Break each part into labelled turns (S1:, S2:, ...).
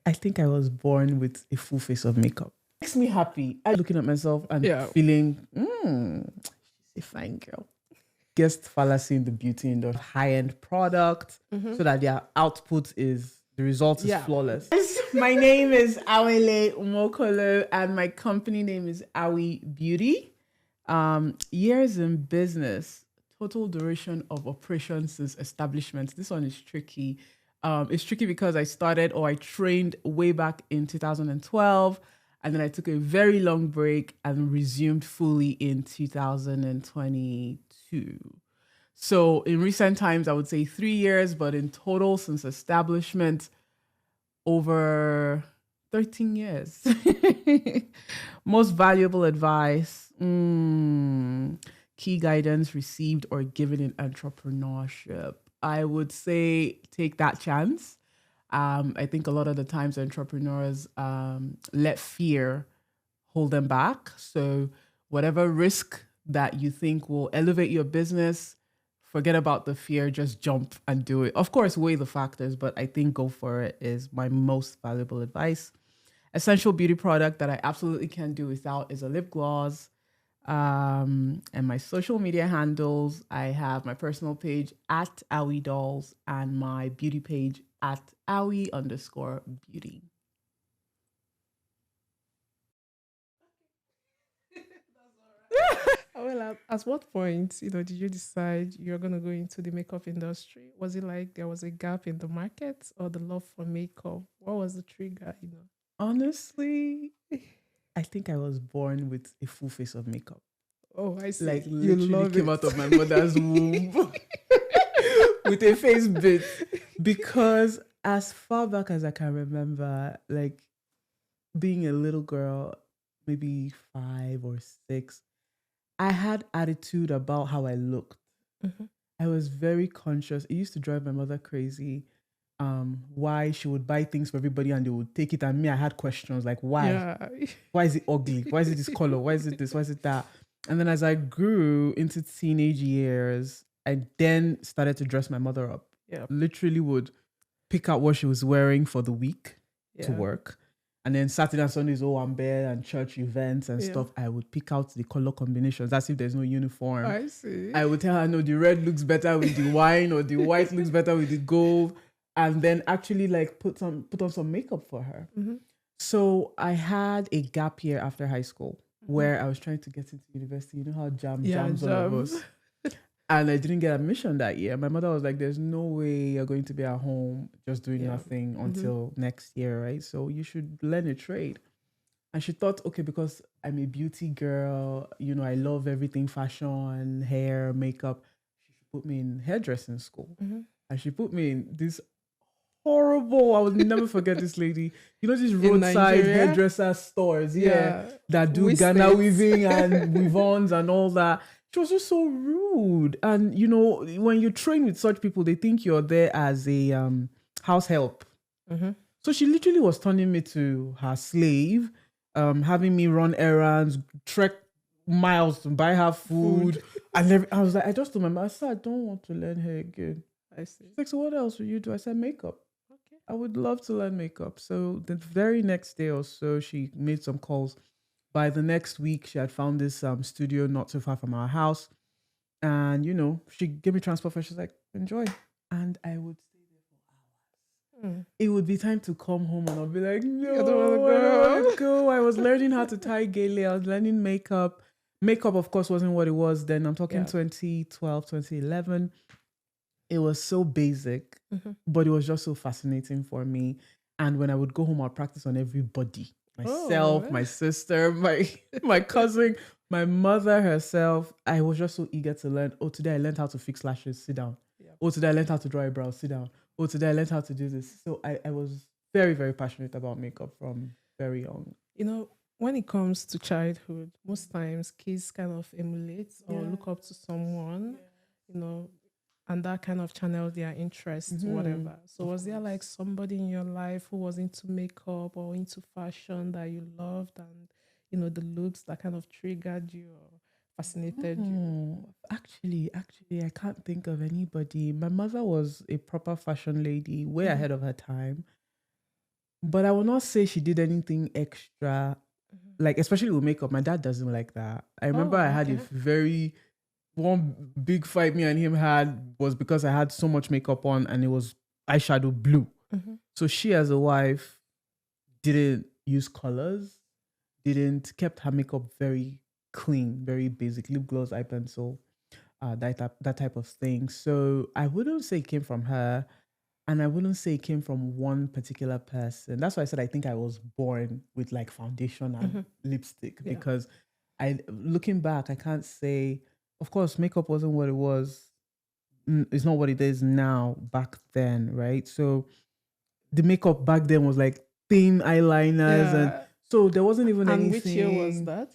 S1: I think I was born with a full face of makeup. Makes me happy. I looking at myself and
S2: Yeah.
S1: feeling, she's a fine girl. Guest fallacy in the beauty industry, high-end product, so that their output is the result is
S2: Yeah.
S1: flawless. My name is Awele Umokolo, and my company name is Awi Beauty. Years in business, total duration of operation since establishment. This one is tricky. It's tricky because I started or I trained way back in 2012, and then I took a very long break and resumed fully in 2022. So in recent times, I would say 3 years, but in total since establishment, over 13 years. Most valuable advice, key guidance received or given in entrepreneurship. I would say take that chance. I think a lot of the times entrepreneurs let fear hold them back. So whatever risk that you think will elevate your business, forget about the fear, just jump and do it. Of course, weigh the factors, but I think go for it is my most valuable advice. Essential beauty product that I absolutely can't do without is a lip gloss. And my social media handles, I have my personal page at Awi Dolls and my beauty page at Awi_beauty.
S2: Well, at what point, did you decide you're going to go into the makeup industry? Was it like there was a gap in the market or the love for makeup? What was the trigger?
S1: Honestly, I think I was born with a full face of makeup.
S2: Oh, I see.
S1: Like
S2: You
S1: literally
S2: love
S1: came
S2: it.
S1: out of my mother's womb with a face bit. Because as far back as I can remember, like being a little girl, maybe 5 or 6, I had attitude about how I looked.
S2: Mhm.
S1: I was very conscious. It used to drive my mother crazy. Why she would buy things for everybody and they would take it, and me, I had questions like why?
S2: Yeah.
S1: Why is it ugly? Why is it this color? Why is it this? Why is it that? And then as I grew into teenage years, I then started to dress my mother up.
S2: Yeah.
S1: Literally would pick out what she was wearing for the week to
S2: Yeah.
S1: work. And then Saturday and Sundays, I'm there and church events and
S2: Yeah.
S1: stuff. I would pick out the color combinations as if there's no uniform.
S2: I see.
S1: I would tell her, no, the red looks better with the wine, or the white looks better with the gold. And then actually like put on some makeup for her.
S2: Mm-hmm.
S1: So I had a gap year after high school where I was trying to get into university. You know how jams all of us. And I didn't get admission that year. My mother was like, there's no way you're going to be at home just doing nothing until next year, right? So you should learn a trade. And she thought, okay, because I'm a beauty girl, I love everything fashion, hair, makeup. She should put me in hairdressing school. And she put me in this horrible, I will never forget this lady. These roadside hairdresser stores, that do Ghana weaving and weave-ons and all that. She was just so rude. And when you train with such people, they think you're there as a house help. So she literally was turning me to her slave, having me run errands, trek miles to buy her food. And I was like, I just told my mom, I said, I don't want to learn hair again.
S2: I see.
S1: She's like, so what else will you do? I said, makeup. Okay. I would love to learn makeup. So the very next day or so, she made some calls. By the next week, she had found this studio not too far from our house. And, she gave me transport fare. She's like, enjoy. And I would stay there for hours. It would be time to come home and I'll be like, no, I don't want to go. I was learning how to tie gele. I was learning makeup. Makeup, of course, wasn't what it was then. I'm talking 2012, 2011. It was so basic, but it was just so fascinating for me. And when I would go home, I'd practice on everybody. Myself, my sister, my cousin, my mother herself. I was just so eager to learn. Oh, today I learned how to fix lashes. Sit down. Yep. Oh, today I learned how to draw eyebrows. Sit down. Oh, today I learned how to do this. So I was very, very passionate about makeup from very young.
S2: When it comes to childhood, most times kids kind of emulate or look up to someone, and that kind of channel their interest, whatever. So was there like somebody in your life who was into makeup or into fashion that you loved, and the looks that kind of triggered you or fascinated you?
S1: Actually, I can't think of anybody. My mother was a proper fashion lady, way ahead of her time. But I will not say she did anything extra, like especially with makeup. My dad doesn't like that. I remember I had a very one big fight me and him had was because I had so much makeup on and it was eyeshadow blue. So she, as a wife, didn't use colors, didn't kept her makeup very clean, very basic, lip gloss, eye pencil, that type of thing. So I wouldn't say it came from her, and I wouldn't say it came from one particular person. That's why I said I think I was born with like foundation and lipstick because I looking back, I can't say. Of course, makeup wasn't what it was. It's not what it is now back then, right? So the makeup back then was like thin eyeliners, and so there wasn't even anything.
S2: And which year was that?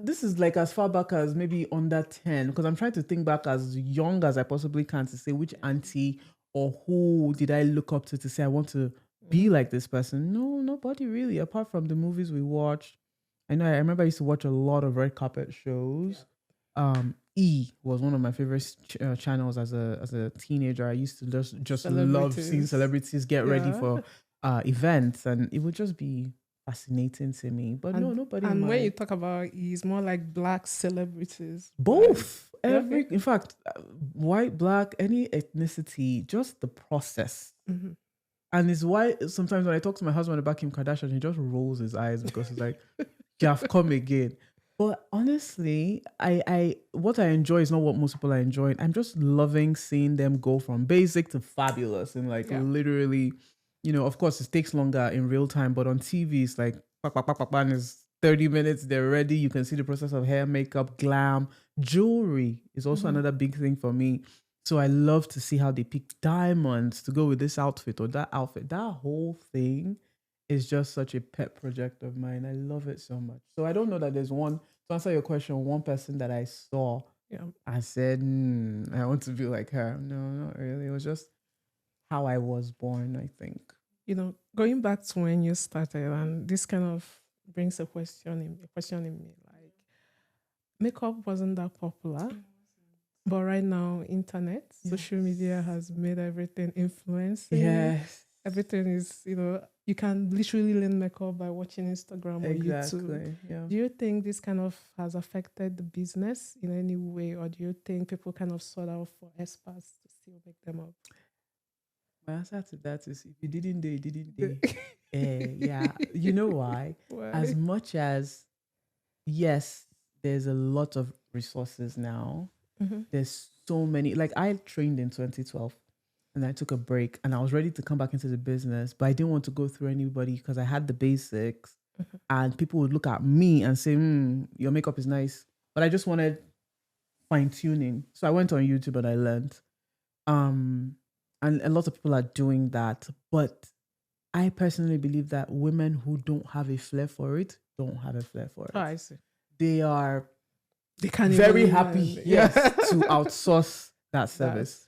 S1: This is like as far back as maybe under 10, because I'm trying to think back as young as I possibly can to say which auntie or who did I look up to say I want to be like this person. No, nobody really, apart from the movies we watched. I remember I used to watch a lot of red carpet shows. E was one of my favorite channels as a teenager. I used to just love seeing celebrities get ready for events, and it would just be fascinating to me. But no, nobody.
S2: And when you talk about E, it's more like black celebrities.
S1: Both. Right? In fact, white, black, any ethnicity, just the process. And it's why sometimes when I talk to my husband about Kim Kardashian, he just rolls his eyes because he's like, you have come again. But honestly, I what I enjoy is not what most people are enjoying. I'm just loving seeing them go from basic to fabulous and like literally, of course it takes longer in real time, but on TV it's like and it's 30 minutes, they're ready. You can see the process of hair, makeup, glam, jewelry is also another big thing for me. So I love to see how they pick diamonds to go with this outfit or that outfit. That whole thing is just such a pet project of mine. I love it so much. So I don't know that there's one, to answer your question, one person that I saw, I said, I want to be like her. No, not really. It was just how I was born, I think.
S2: Going back to when you started, and this kind of brings a question in me. Like, makeup wasn't that popular, but right now, internet, social media has made everything influencing.
S1: Yes.
S2: Everything is, you can literally learn makeup by watching Instagram or YouTube.
S1: Yeah.
S2: Do you think this kind of has affected the business in any way, or do you think people kind of sought out for experts to still make them up?
S1: My answer to that is if you didn't do, you didn't do. Yeah. You know why? As much as, yes, there's a lot of resources now. There's so many. Like I trained in 2012. And I took a break and I was ready to come back into the business, but I didn't want to go through anybody because I had the basics and people would look at me and say, your makeup is nice. But I just wanted fine tuning. So I went on YouTube and I learned. And a lot of people are doing that. But I personally believe that women who don't have a flair for it, don't have a flair for it.
S2: Oh, I see.
S1: They can't very happy, to outsource that service.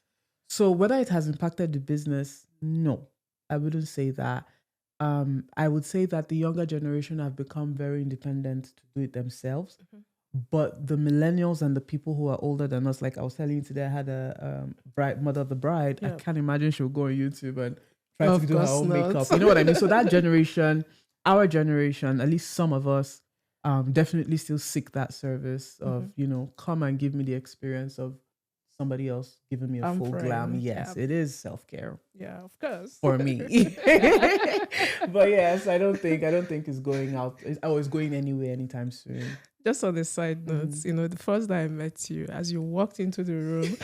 S1: So whether it has impacted the business, no, I wouldn't say that. I would say that the younger generation have become very independent to do it themselves. But the millennials and the people who are older than us, like I was telling you today, I had a mother of the bride. I can't imagine she would go on YouTube and try to do her own makeup. You know what I mean? So that generation, our generation, at least some of us, definitely still seek that service of, come and give me the experience of somebody else giving me a full glam. Yes, it is self-care.
S2: Yeah, of course.
S1: For me. But yes, I don't think it's going out. It's going anywhere anytime soon.
S2: Just on the side notes, the first day I met you, as you walked into the room,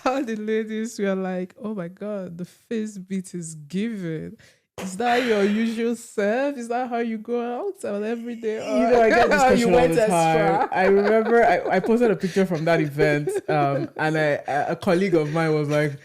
S2: all the ladies were like, oh my God, the face beat is given. Is that your usual self? Is that how you go out on every day?
S1: I get this question all the time. I remember I posted a picture from that event, and a colleague of mine was like,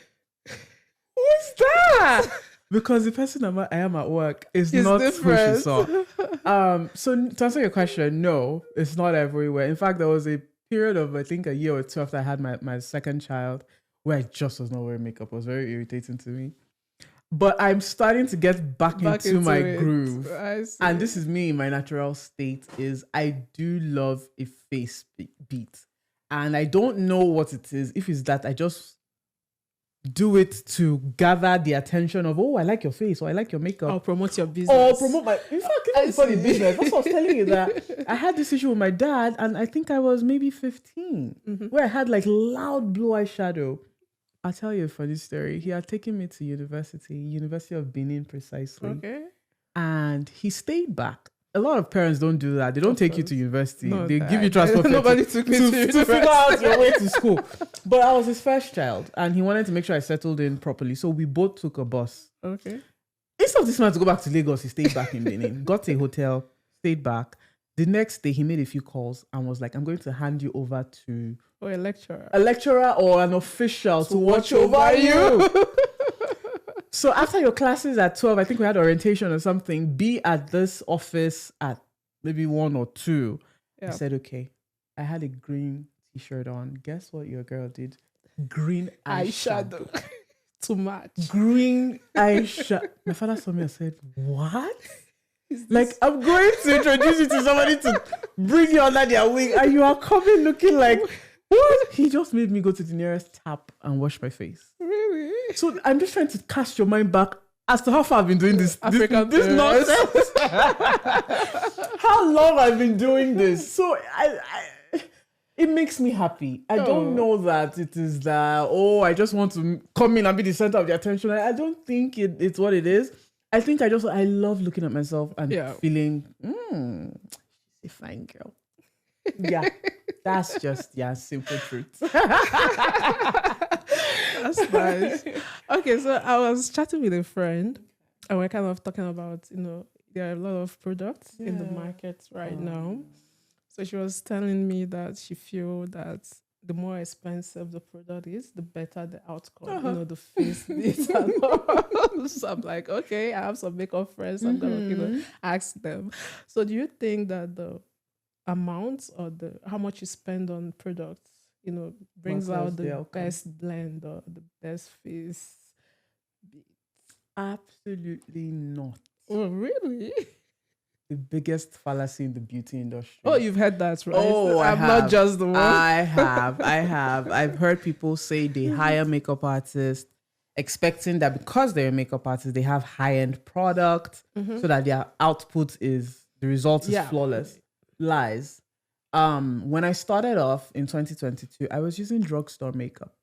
S1: "Who's that?" Because the person I am at work is not different. Who she saw. So to answer your question, no, it's not everywhere. In fact, there was a period of I think a year or two after I had my second child where I just was not wearing makeup. It was very irritating to me. But I'm starting to get back into my groove. And this is me in my natural state is I do love a face beat. And I don't know what it is. If it's that, I just do it to gather the attention of, oh, I like your face, or I like your makeup.
S2: Or promote your business.
S1: Or promote my, in fact, it's funny business. That's what I was telling you, that I had this issue with my dad, and I think I was maybe 15, where I had like loud blue eyeshadow. I'll tell you a funny story. He had taken me to University of Benin precisely.
S2: Okay.
S1: And he stayed back. A lot of parents don't do that. They don't take you to university. They give you
S2: you
S1: transport
S2: Nobody took me
S1: to figure out your way to school. But I was his first child, and he wanted to make sure I settled in properly. So we both took a bus.
S2: Okay.
S1: Instead of this man to go back to Lagos, he stayed back in Benin, got a hotel, stayed back. The next day, he made a few calls and was like, I'm going to hand you over to
S2: a lecturer.
S1: A lecturer or an official to watch over you. So after your classes at 12, I think we had orientation or something, be at this office at maybe 1 or 2. I said, okay. I had a green t-shirt on. Guess what your girl did? Green eyeshadow.
S2: To match.
S1: Green eyeshadow. My father saw me and said, what? Like, I'm going to introduce you to somebody to bring you under their wing, and you are coming looking like, what? He just made me go to the nearest tap and wash my face.
S2: Really?
S1: So I'm just trying to cast your mind back as to how far I've been doing this nonsense. How long I've been doing this. So it makes me happy. I don't know that it is that, I just want to come in and be the center of the attention. I don't think it's what it is. I think I love looking at myself and feeling, she's a fine girl. Yeah, that's just simple truth.
S2: That's nice. Okay, so I was chatting with a friend, and we're kind of talking about, there are a lot of products in the market right now. So she was telling me that she feels that the more expensive the product is, the better the outcome. The face this and all. So I'm like, okay, I have some makeup friends. I'm gonna ask them. So do you think that the amount or how much you spend on products, brings out the best blend or the best face?
S1: Absolutely not.
S2: Oh, really?
S1: The biggest fallacy in the beauty industry.
S2: Oh, you've heard that, right?
S1: Oh,
S2: I'm not just the one.
S1: I have. I've heard people say they hire makeup artists expecting that because they're a makeup artist, they have high-end product so that their output the result is flawless. Lies. When I started off in 2022, I was using drugstore makeup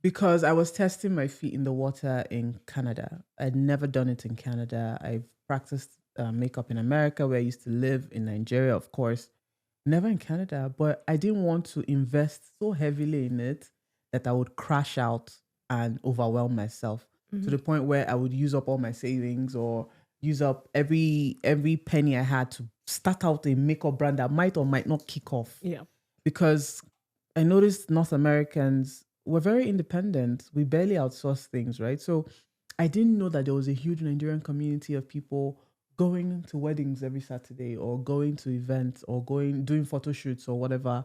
S1: because I was testing my feet in the water in Canada. I'd never done it in Canada. I've practiced makeup in America, where I used to live, in Nigeria, of course. Never in Canada, but I didn't want to invest so heavily in it that I would crash out and overwhelm myself to the point where I would use up all my savings or use up every penny I had to start out a makeup brand that might or might not kick off.
S2: Yeah.
S1: Because I noticed North Americans were very independent. We barely outsource things, right? So I didn't know that there was a huge Nigerian community of people going to weddings every Saturday or going to events or doing photo shoots or whatever.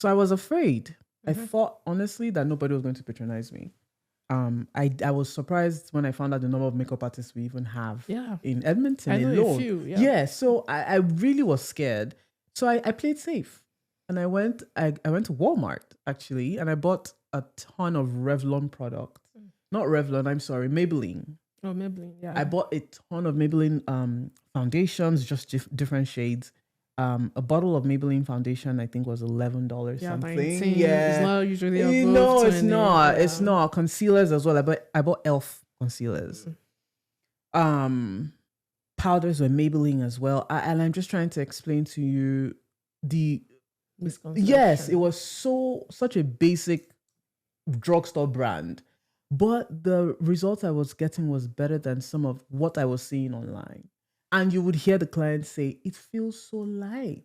S1: So I was afraid. I thought, honestly, that nobody was going to patronize me. I was surprised when I found out the number of makeup artists we even have in Edmonton.
S2: I know
S1: alone.
S2: a few,
S1: So I really was scared. So I played safe. And I went to Walmart, actually, and I bought a ton of Revlon products. Not Revlon, I'm sorry, Maybelline.
S2: Oh, Maybelline, yeah.
S1: I bought a ton of Maybelline foundations, just different shades. A bottle of Maybelline foundation, I think, was $11 something.
S2: 19.
S1: Yeah,
S2: it's not usually above
S1: no,
S2: 20.
S1: it's not. It's not. Concealers as well. I bought Elf concealers. Powders were Maybelline as well. And I'm just trying to explain to you the misconception. Yes, it was such a basic drugstore brand, but the results I was getting was better than some of what I was seeing online. And you would hear the client say, it feels so light.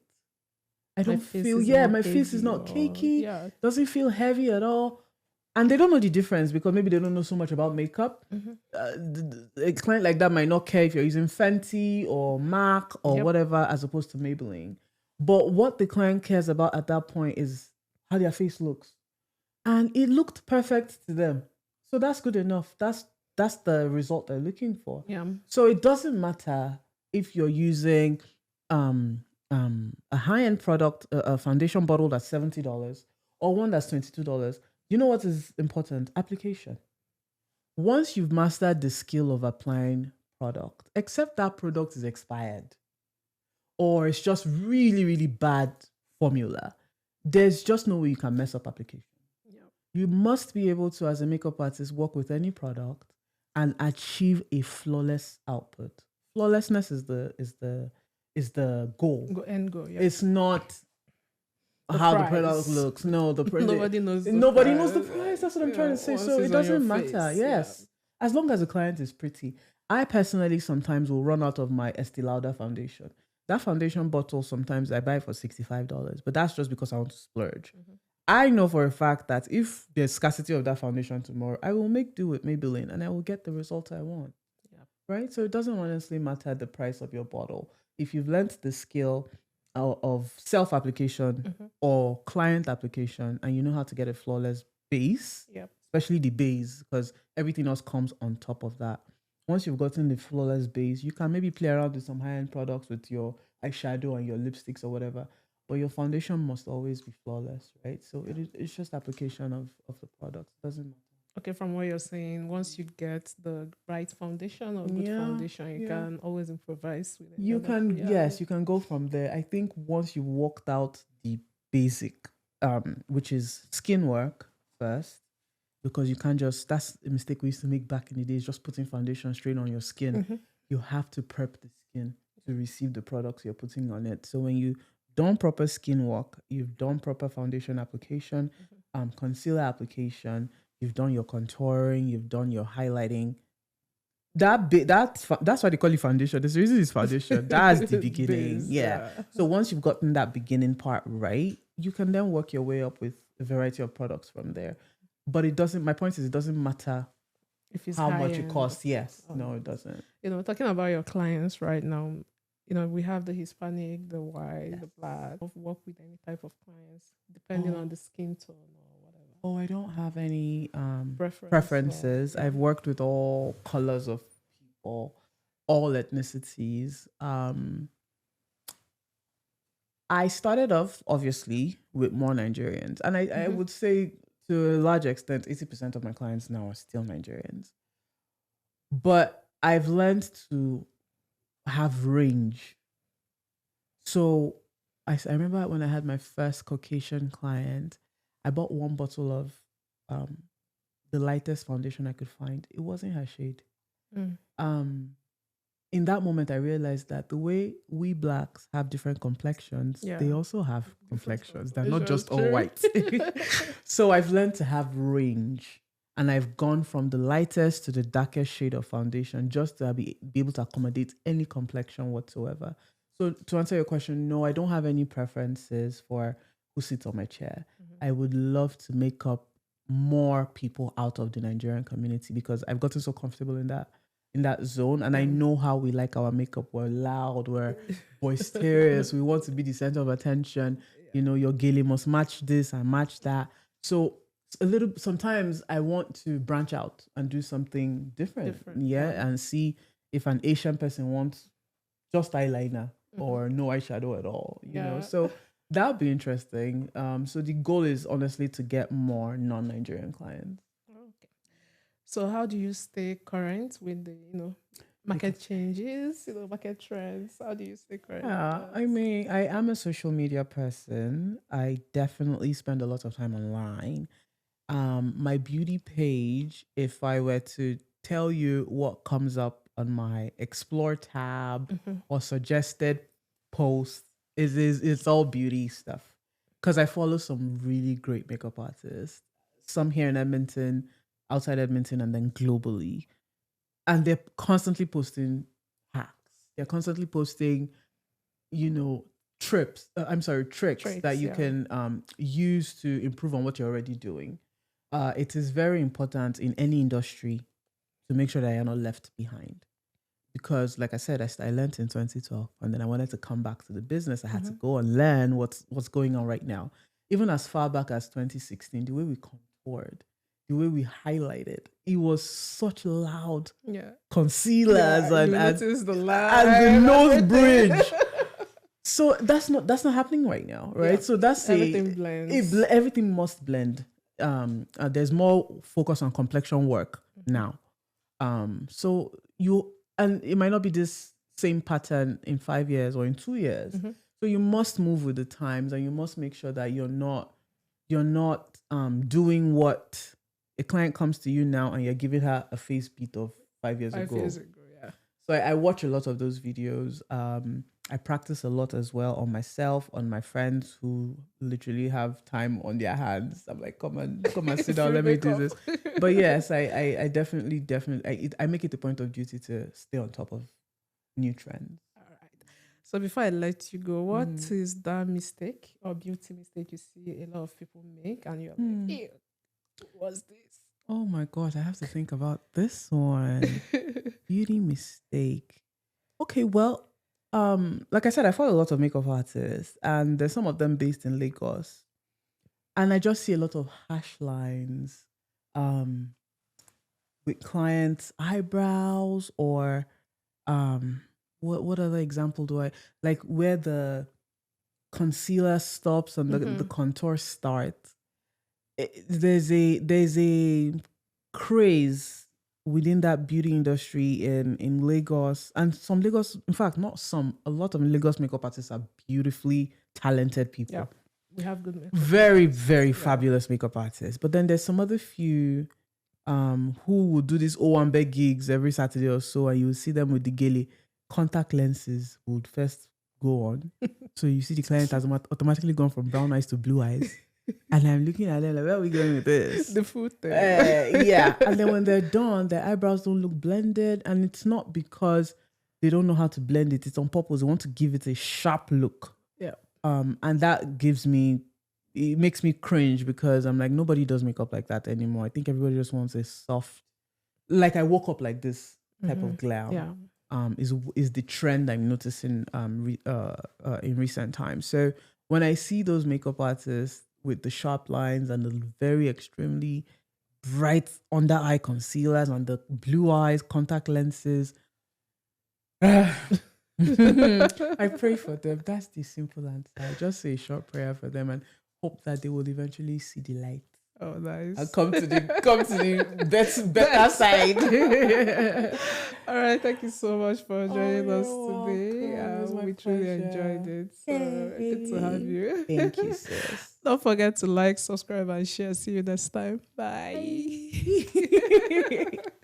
S1: I don't feel, my face is not cakey. Doesn't feel heavy at all. And they don't know the difference because maybe they don't know so much about makeup. A client like that might not care if you're using Fenty or MAC or whatever as opposed to Maybelline. But what the client cares about at that point is how their face looks. And it looked perfect to them. So that's good enough. That's the result they're looking for.
S2: Yeah.
S1: So it doesn't matter if you're using a high-end product, a foundation bottle that's $70 or one that's $22. You know what is important? Application. once you've mastered the skill of applying product, except that product is expired or it's just really, really bad formula, there's just no way you can mess up application.
S2: Yeah.
S1: You must be able to, as a makeup artist, work with any product and achieve a flawless output. Flawlessness is the goal.
S2: End goal. Yeah.
S1: It's not
S2: The
S1: how
S2: price.
S1: the product looks. No,
S2: Nobody knows.
S1: Nobody knows the price. That's what I'm trying to say. So it doesn't matter.
S2: Face,
S1: yes, as long as the client is pretty. I personally sometimes will run out of my Estee Lauder foundation. That foundation bottle sometimes I buy for $65, but that's just because I want to splurge. Mm-hmm. I know for a fact that if there's scarcity of that foundation tomorrow, I will make do with Maybelline and I will get the result I want. Yeah. Right? So it doesn't honestly matter the price of your bottle. If you've learned the skill of self-application or client application and you know how to get a flawless base, especially the base, because everything else comes on top of that. Once you've gotten the flawless base, you can maybe play around with some high-end products with your eyeshadow and your lipsticks or whatever. But your foundation must always be flawless, right? So it's just application of the product. It doesn't matter.
S2: Okay, from what you're saying, once you get the right foundation or good foundation, you can always improvise with it.
S1: You can go from there. I think once you've worked out the basic, which is skin work first, because you can't just, that's a mistake we used to make back in the days, just putting foundation straight on your skin. You have to prep the skin to receive the products you're putting on it. So when you done proper skin work, you've done proper foundation application, concealer application, you've done your contouring, you've done your highlighting. That's why they call it foundation. There's a reason it's foundation. That's the beginning. Yeah. So once you've gotten that beginning part right, you can then work your way up with a variety of products from there. But my point is, it doesn't matter if it's how much it costs. Yes. No, it doesn't.
S2: Talking about your clients right now, we have the Hispanic, the white, the black. Work with any type of clients, depending on the skin tone or whatever.
S1: Oh, I don't have any preferences. I've worked with all colors of people, all ethnicities. I started off, obviously, with more Nigerians. And I would say, to a large extent, 80% of my clients now are still Nigerians. But I've learned to have range. So I remember when I had my first Caucasian client, I bought one bottle of the lightest foundation I could find. It wasn't her shade. In that moment, I realized that the way we blacks have different complexions, they also have complexions. They're not just all white. So I've learned to have range. And I've gone from the lightest to the darkest shade of foundation just to be able to accommodate any complexion whatsoever. So to answer your question, no, I don't have any preferences for who sits on my chair. I would love to make up more people out of the Nigerian community because I've gotten so comfortable in that zone. And I know how we like our makeup. We're loud, we're boisterous, we want to be the center of attention. Your gele must match this and match that. So sometimes I want to branch out and do something different. And see if an Asian person wants just eyeliner or no eyeshadow at all, so that would be interesting. So the goal is honestly to get more non-Nigerian clients.
S2: Okay. So how do you stay current with the, market changes, market trends? How do you stay current?
S1: I mean, I am a social media person. I definitely spend a lot of time online. My beauty page, if I were to tell you what comes up on my explore tab or suggested posts, it's all beauty stuff. Because I follow some really great makeup artists, some here in Edmonton, outside Edmonton, and then globally. And they're constantly posting hacks. They're constantly posting, tricks that you can use to improve on what you're already doing. It is very important in any industry to make sure that you're not left behind. Because, like I said, I learned in 2012, and then I wanted to come back to the business. I had to go and learn what's going on right now. Even as far back as 2016, the way we contoured, the way we highlighted, it was such loud concealers and the nose bridge. So that's not happening right now, right? Yeah. So that's
S2: everything blends.
S1: Everything must blend. There's more focus on complexion work now So and it might not be this same pattern in 5 years or in 2 years. So you must move with the times, and you must make sure that you're not doing what a client comes to you now and you're giving her a face beat of 5 years ago.
S2: 5 years ago, yeah.
S1: So I watch a lot of those videos. I practice a lot as well on myself, on my friends who literally have time on their hands. I'm like, come on, sit down, let me do this. But yes, I definitely, I make it a point of duty to stay on top of new trends.
S2: All right. So before I let you go, what is that mistake or beauty mistake you see a lot of people make, and you're like, ew, what's this?
S1: Oh my God, I have to think about this one. Beauty mistake. Okay, well, like I said, I follow a lot of makeup artists, and there's some of them based in Lagos. And I just see a lot of harsh lines with clients' eyebrows, or what other example do I like, where the concealer stops and the contour starts. There's a craze within that beauty industry in Lagos, and some Lagos, in fact, not some, a lot of Lagos makeup artists are beautifully talented people.
S2: Yeah, we have good makeup.
S1: Very, very fabulous makeup artists. But then there's some other few who will do these Owambe gigs every Saturday or so, and you will see them with the gele. Contact lenses would first go on. So you see the client has automatically gone from brown eyes to blue eyes. And I'm looking at them like, where are we going with this?
S2: The food thing.
S1: Yeah. And then when they're done, their eyebrows don't look blended. And it's not because they don't know how to blend it. It's on purpose. They want to give it a sharp look.
S2: Yeah.
S1: And that it makes me cringe, because I'm like, nobody does makeup like that anymore. I think everybody just wants a soft, like I woke up like this type of glam.
S2: Yeah.
S1: Is the trend I'm noticing in recent times. So when I see those makeup artists with the sharp lines and the very extremely bright under eye concealers and the blue eyes, contact lenses, I pray for them. That's the simple answer. I just say a short prayer for them and hope that they will eventually see the light.
S2: Oh, nice.
S1: And come to the better side.
S2: All right, thank you so much for joining us today. We truly enjoyed it. So good to have you.
S1: Thank you, sis.
S2: Don't forget to like, subscribe, and share. See you next time. Bye.